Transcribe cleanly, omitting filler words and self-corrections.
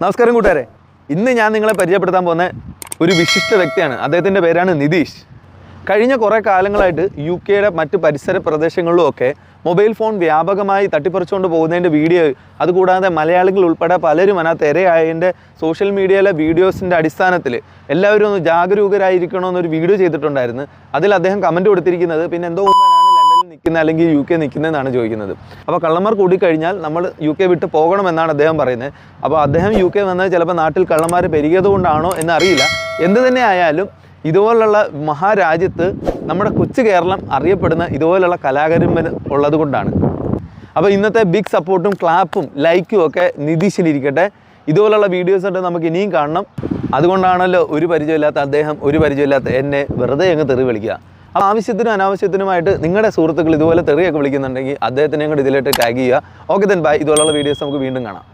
നമസ്കാരം കൂട്ടുകാരെ, ഇന്ന് ഞാൻ നിങ്ങളെ പരിചയപ്പെടുത്താൻ പോകുന്ന ഒരു വിശിഷ്ട വ്യക്തിയാണ്. അദ്ദേഹത്തിൻ്റെ പേരാണ് നിതീഷ്. കഴിഞ്ഞ കുറേ കാലങ്ങളായിട്ട് UK-യുടെ മറ്റ് പരിസര പ്രദേശങ്ങളിലുമൊക്കെ മൊബൈൽ ഫോൺ വ്യാപകമായി തട്ടിപ്പറിച്ചുകൊണ്ട് പോകുന്നതിൻ്റെ വീഡിയോ, അതുകൂടാതെ മലയാളികൾ ഉൾപ്പെടെ പലരും അതിനകത്ത് ഇരയായതിൻ്റെ സോഷ്യൽ മീഡിയയിലെ വീഡിയോസിൻ്റെ അടിസ്ഥാനത്തിൽ എല്ലാവരും ഒന്ന് ജാഗരൂകരായിരിക്കണമെന്നൊരു വീഡിയോ ചെയ്തിട്ടുണ്ടായിരുന്നു. അതിൽ അദ്ദേഹം കമൻറ്റ് കൊടുത്തിരിക്കുന്നത് പിന്നെ എന്തോ നിൽക്കുന്ന അല്ലെങ്കിൽ UK നിൽക്കുന്നതെന്നാണ് ചോദിക്കുന്നത്. അപ്പോൾ കള്ളന്മാർ കൂടിക്കഴിഞ്ഞാൽ നമ്മൾ UK വിട്ട് പോകണമെന്നാണ് അദ്ദേഹം പറയുന്നത്. അപ്പോൾ അദ്ദേഹം UK വന്നത് ചിലപ്പോൾ നാട്ടിൽ കള്ളന്മാർ പെരുകിയത് കൊണ്ടാണോ എന്നറിയില്ല. എന്ത് തന്നെ ആയാലും ഇതുപോലുള്ള മഹാരാജ്യത്ത് നമ്മുടെ കൊച്ചു കേരളം അറിയപ്പെടുന്ന ഇതുപോലുള്ള കലാകാരന്മാർ ഉള്ളത് കൊണ്ടാണ്. അപ്പോൾ ഇന്നത്തെ ബിഗ് സപ്പോർട്ടും ക്ലാപ്പും ലൈക്കും ഒക്കെ നിതീഷിനിരിക്കട്ടെ. ഇതുപോലുള്ള വീഡിയോസ് ഉണ്ട് നമുക്ക് ഇനിയും കാണണം. അതുകൊണ്ടാണല്ലോ ഒരു പരിചയമില്ലാത്ത അദ്ദേഹം, ഒരു പരിചയമില്ലാത്ത എന്നെ വെറുതെ അങ്ങ് തെറി വിളിക്കുക. അപ്പോൾ ആവശ്യത്തിനും അനാവശ്യത്തിനുമായിട്ട് നിങ്ങളുടെ സുഹൃത്തുക്കൾ ഇതുപോലെ തെറിയൊക്കെ വിളിക്കുന്നുണ്ടെങ്കിൽ അദ്ദേഹത്തിനെ കൂടെ ഇതിലോട്ട് ടാഗ് ചെയ്യുക. Okay then bye. ഇതുപോലുള്ള വീഡിയോസ് നമുക്ക് വീണ്ടും കാണാം.